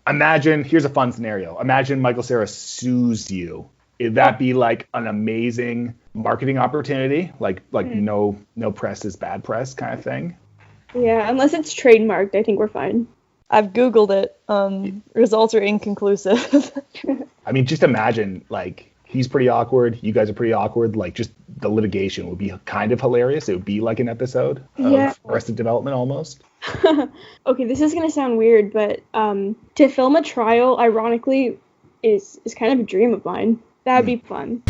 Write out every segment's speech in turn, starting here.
Imagine, here's a fun scenario. Imagine Michael Cera sues you. Would that be like an amazing marketing opportunity? Like no press is bad press kind of thing? Yeah, unless it's trademarked, I think we're fine. I've Googled it. Results are inconclusive. I mean, just imagine, like, he's pretty awkward, you guys are pretty awkward, like, just the litigation would be kind of hilarious. It would be like an episode of Arrested Development almost. Okay, this is gonna sound weird, but to film a trial, ironically, is kind of a dream of mine. That'd be fun.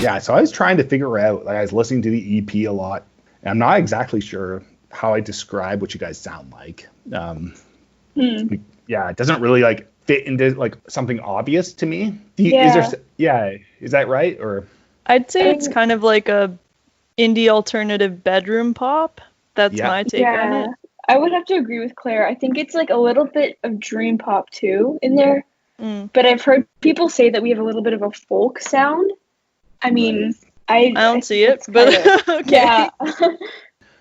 Yeah, so I was trying to figure out, like, I was listening to the EP a lot, and I'm not exactly sure how I describe what you guys sound like. Yeah, it doesn't really, like, fit into, like, something obvious to me. Is that right? Or I'd say it's kind of like a indie alternative bedroom pop. That's my take on it. I would have to agree with Claire. I think it's like a little bit of dream pop too in there. But I've heard people say that we have a little bit of a folk sound. I mean, I don't see it, but okay. Yeah.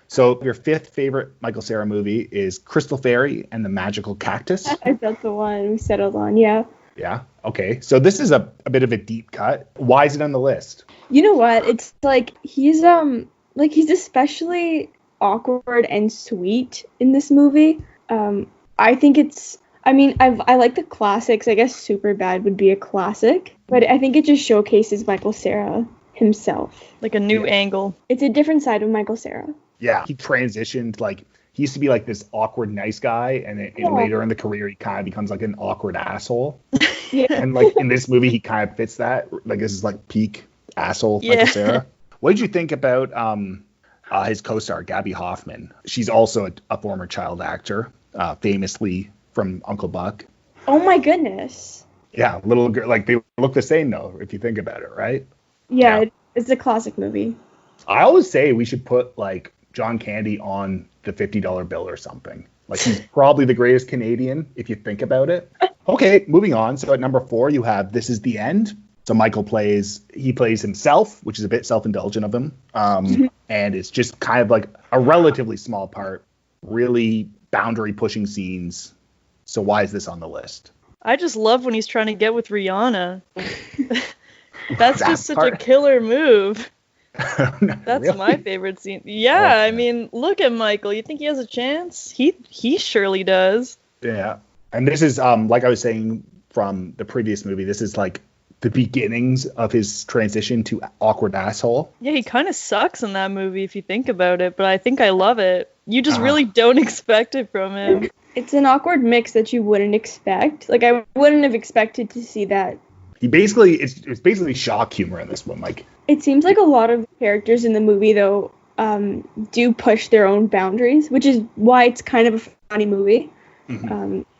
So your fifth favorite Michael Cera movie is Crystal Fairy and the Magical Cactus? That's the one we settled on, yeah. Yeah, okay. So this is a bit of a deep cut. Why is it on the list? You know what? It's like he's especially awkward and sweet in this movie. I think I like the classics. I guess Superbad would be a classic, but I think it just showcases Michael Cera himself. Like a new angle. It's a different side of Michael Cera. Yeah, he transitioned, like, he used to be like this awkward nice guy, and later in the career he kind of becomes like an awkward asshole. And like in this movie he kind of fits that. Like, this is like peak asshole Michael Cera. What did you think about his co-star Gabby Hoffman? She's also a former child actor, famously from Uncle Buck. Oh my goodness. Yeah, little girl, like, they look the same though if you think about it, right? Yeah. It's a classic movie. I always say we should put like John Candy on the $50 bill or something. Like, he's probably the greatest Canadian if you think about it. Okay, moving on. So at number 4 you have This Is the End. So Michael plays himself, which is a bit self-indulgent of him. And it's just kind of like a relatively small part, really boundary pushing scenes. So why is this on the list? I just love when he's trying to get with Rihanna. That's just such a killer move. That's really? My favorite scene. Yeah, okay. I mean, look at Michael. You think he has a chance? He surely does. Yeah. And this is, like I was saying from the previous movie, this is like the beginnings of his transition to awkward asshole. Yeah, he kind of sucks in that movie if you think about it, but I think I love it. You just really don't expect it from him. It's an awkward mix that you wouldn't expect. Like, I wouldn't have expected to see that. It's basically shock humor in this one. Like, it seems like a lot of characters in the movie, though, do push their own boundaries, which is why it's kind of a funny movie.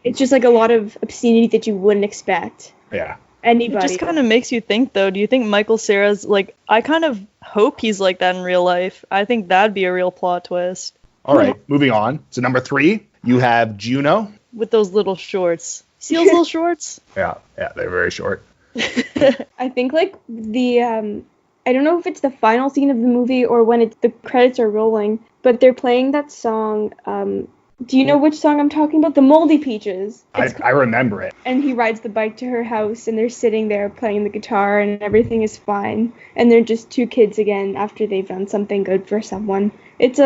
It's just like a lot of obscenity that you wouldn't expect. Yeah. Anybody. It just kind of makes you think, though. Do you think Michael Cera's, like, I kind of hope he's like that in real life. I think that'd be a real plot twist. All right, moving on. So number 3, you have Juno. With those little shorts. See those little shorts? Yeah, they're very short. I think, like, I don't know if it's the final scene of the movie or when the credits are rolling, but they're playing that song. Do you know which song I'm talking about? The Moldy Peaches. I remember it. And he rides the bike to her house, and they're sitting there playing the guitar, and everything is fine. And they're just 2 kids again after they've done something good for someone. It's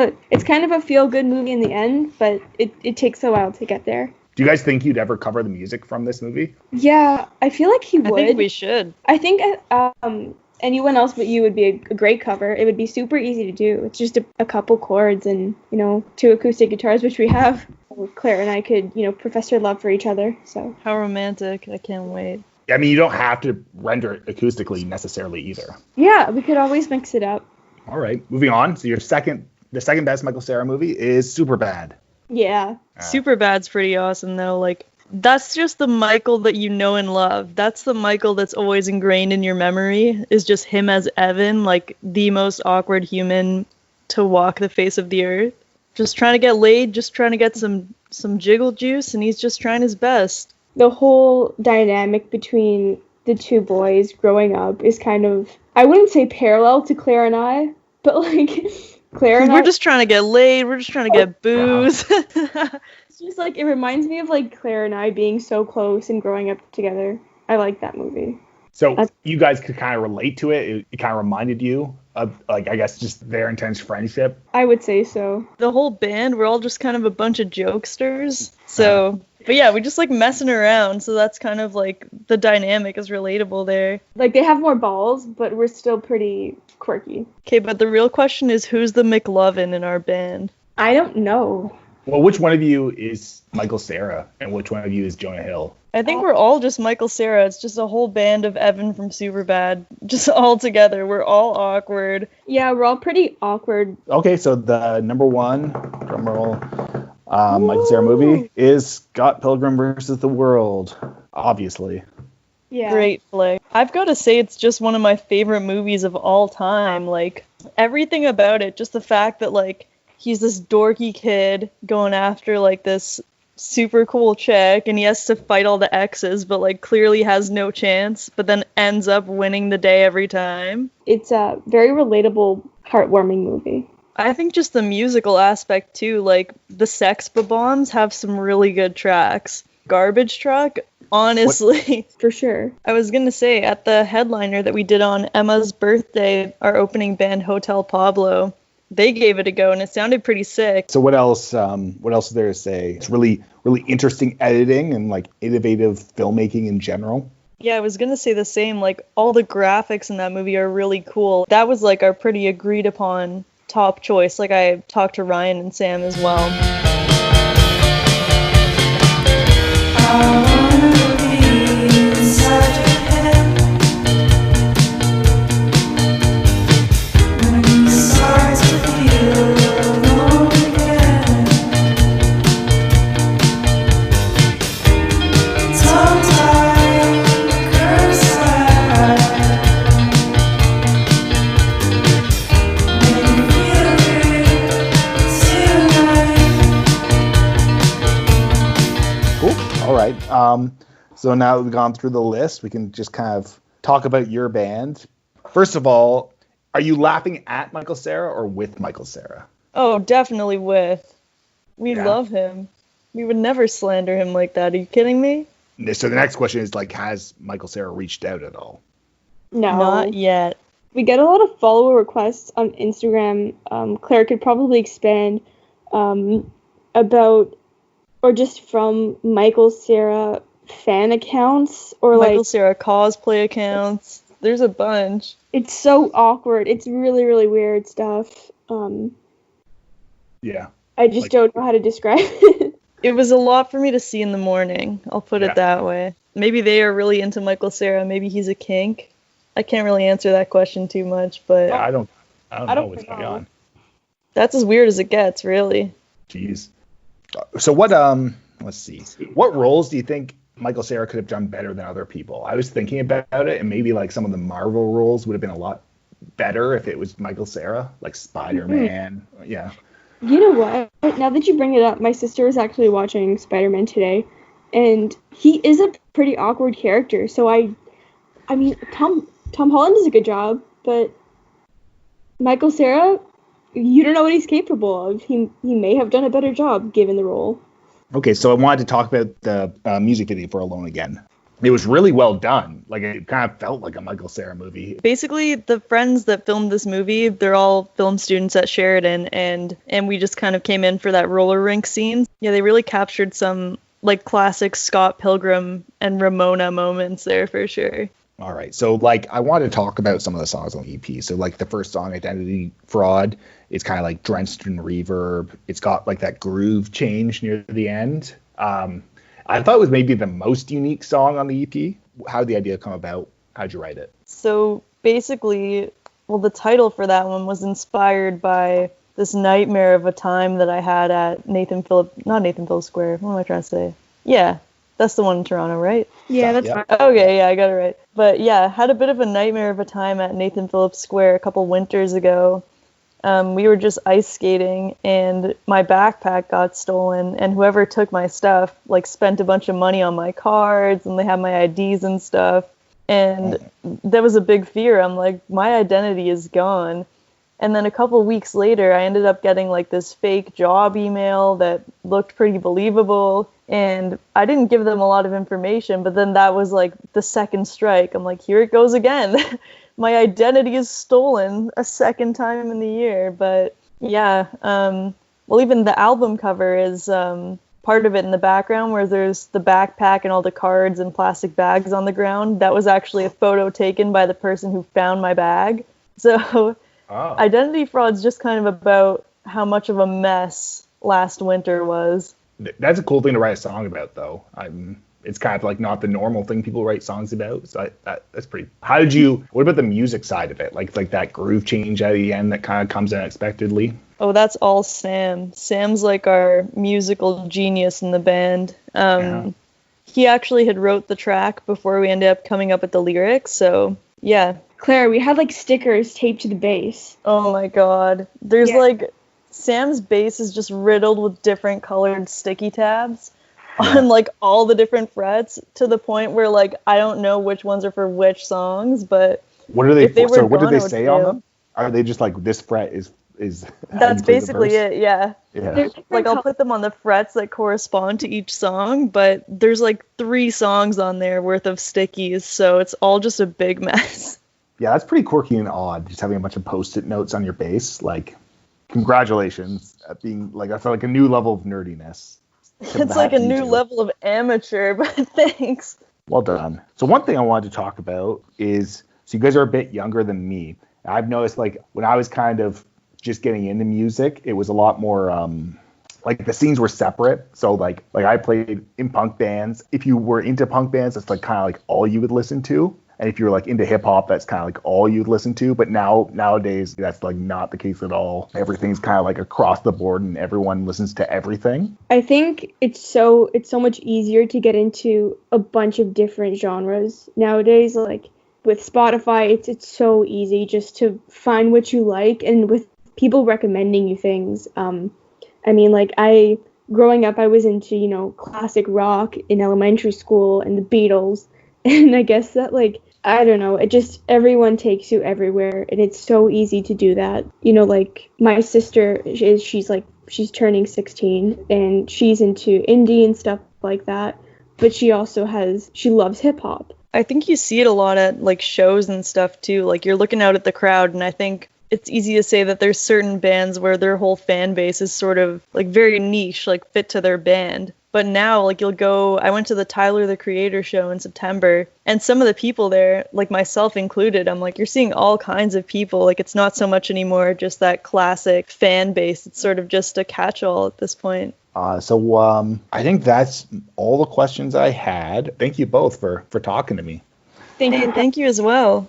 kind of a feel-good movie in the end, but it takes a while to get there. Do you guys think you'd ever cover the music from this movie? Yeah, I feel like he would. I think we should. I think anyone else but you would be a great cover. It would be super easy to do. It's just a couple chords and, 2 acoustic guitars, which we have. Claire and I could, profess our love for each other. So how romantic. I can't wait. I mean, you don't have to render it acoustically necessarily either. Yeah, we could always mix it up. All right, moving on. So the second best Michael Cera movie is Superbad. Yeah. Superbad's pretty awesome, though. Like, that's just the Michael that you know and love. That's the Michael that's always ingrained in your memory, is just him as Evan, like the most awkward human to walk the face of the earth. Just trying to get laid, just trying to get some jiggle juice, and he's just trying his best. The whole dynamic between the 2 boys growing up is kind of, I wouldn't say parallel to Claire and I, but like Claire and We're I, just trying to get laid. We're just trying to get booze. it's just like, it reminds me of like Claire and I being so close and growing up together. I like that movie. So you guys could kind of relate to it. It kind of reminded you of, like, I guess, just their intense friendship. I would say so. The whole band, we're all just kind of a bunch of jokesters. So, but yeah, we just like messing around. So that's kind of like the dynamic is relatable there. Like, they have more balls, but we're still pretty quirky. Okay, but the real question is, who's the McLovin in our band? I don't know. Well, which one of you is Michael Cera and which one of you is Jonah Hill? I think we're all just Michael Cera. It's just a whole band of Evan from Superbad, just all together. We're all awkward. Yeah, we're all pretty awkward. Okay, so the number one drumroll Michael Cera movie is Scott Pilgrim versus the World, obviously. Yeah. Great flick. I've got to say it's just one of my favorite movies of all time. Like, everything about it, just the fact that, like, he's this dorky kid going after, like, this super cool chick, and he has to fight all the exes, but, like, clearly has no chance, but then ends up winning the day every time. It's a very relatable, heartwarming movie. I think just the musical aspect, too. Like, the Sex Bombs have some really good tracks. Garbage Truck, honestly. For sure. I was gonna say, at the headliner that we did on Emma's birthday, our opening band, Hotel Pablo, they gave it a go, and it sounded pretty sick. So what else is there to say? It's really, really interesting editing and, like, innovative filmmaking in general. Yeah, I was gonna say the same. Like, all the graphics in that movie are really cool. That was, like, our pretty agreed upon top choice. Like, I talked to Ryan and Sam as well. So now that we've gone through the list, we can just kind of talk about your band. First of all, are you laughing at Michael Cera or with Michael Cera? Oh, definitely with. We love him. We would never slander him like that. Are you kidding me? So the next question is, like, has Michael Cera reached out at all? No. Not yet. We get a lot of follower requests on Instagram. Claire could probably expand about, or just from Michael Cera fan accounts, or Michael like Cera cosplay accounts. There's a bunch. It's so awkward. It's really, really weird stuff. Yeah. I just don't know how to describe it. It was a lot for me to see in the morning. I'll put it that way. Maybe they are really into Michael Cera. Maybe he's a kink. I can't really answer that question too much, but I don't know what's going on. That's as weird as it gets, really. Jeez. So what? Let's see. What roles do you think Michael Cera could have done better than other people? I was thinking about it, and maybe like some of the Marvel roles would have been a lot better if it was Michael Cera, like Spider-Man. Mm-hmm. Yeah. You know what? Now that you bring it up, my sister was actually watching Spider-Man today, and he is a pretty awkward character. So I mean, Tom Holland does a good job, but Michael Cera, you don't know what he's capable of. He may have done a better job given the role. Okay, so I wanted to talk about the music video for Alone Again. It was really well done. Like, it kind of felt like a Michael Cera movie. Basically, the friends that filmed this movie, they're all film students at Sheridan, and we just kind of came in for that roller rink scene. Yeah, they really captured some, like, classic Scott Pilgrim and Ramona moments there for sure. All right, so, like, I want to talk about some of the songs on the EP. So, like, the first song, Identity Fraud, it's kind of, like, drenched in reverb. It's got, like, that groove change near the end. I thought it was maybe the most unique song on the EP. How did the idea come about? How'd you write it? So, basically, well, the title for that one was inspired by this nightmare of a time that I had at not Nathan Phillips Square. What am I trying to say? Yeah. That's the one in Toronto, right? Yeah, that's fine. Okay, yeah, I got it right. But yeah, had a bit of a nightmare of a time at Nathan Phillips Square a couple winters ago. We were just ice skating, and my backpack got stolen, and whoever took my stuff, like, spent a bunch of money on my cards, and they had my IDs and stuff. And that was a big fear. I'm like, my identity is gone. And then a couple weeks later, I ended up getting like this fake job email that looked pretty believable. And I didn't give them a lot of information, but then that was like the second strike. I'm like, here it goes again. My identity is stolen a second time in the year. But yeah, well, even the album cover is part of it in the background where there's the backpack and all the cards and plastic bags on the ground. That was actually a photo taken by the person who found my bag. So identity fraud's just kind of about how much of a mess last winter was. That's a cool thing to write a song about, though. It's kind of like not the normal thing people write songs about. So that's pretty. What about the music side of it? Like that groove change at the end that kind of comes unexpectedly? Oh, that's all Sam. Sam's like our musical genius in the band. He actually had wrote the track before we ended up coming up with the lyrics. So yeah. Claire, we had like stickers taped to the bass. Oh my god. There's like Sam's bass is just riddled with different colored sticky tabs on like all the different frets to the point where like I don't know which ones are for which songs, but what do they what do they say on them? Are they just like this fret is that's basically it, yeah. Like I'll put them on the frets that correspond to each song, but there's like 3 songs on there worth of stickies, so it's all just a big mess. Yeah, that's pretty quirky and odd, just having a bunch of post-it notes on your bass. Like, congratulations at being like, that's like a new level of nerdiness. It's like a new level of amateur, but thanks. Well done. So one thing I wanted to talk about is, so you guys are a bit younger than me. I've noticed like when I was kind of just getting into music, it was a lot more like the scenes were separate. So like I played in punk bands. If you were into punk bands, that's like kind of like all you would listen to. And if you're like into hip hop, that's kind of like all you'd listen to. But nowadays, that's like not the case at all. Everything's kind of like across the board, and everyone listens to everything. I think it's so much easier to get into a bunch of different genres nowadays. Like with Spotify, it's so easy just to find what you like, and with people recommending you things. I mean, like growing up, I was into classic rock in elementary school and the Beatles, and I guess that like. I don't know, it just, everyone takes you everywhere, and it's so easy to do that. Like, my sister, she's turning 16, and she's into indie and stuff like that, but she loves hip-hop. I think you see it a lot at, like, shows and stuff, too. Like, you're looking out at the crowd, and I think it's easy to say that there's certain bands where their whole fan base is sort of, like, very niche, like, fit to their band. But now, like, I went to the Tyler, the Creator show in September, and some of the people there, like myself included, I'm like, you're seeing all kinds of people. Like, it's not so much anymore just that classic fan base. It's sort of just a catch-all at this point. So I think that's all the questions I had. Thank you both for talking to me. Thank you as well.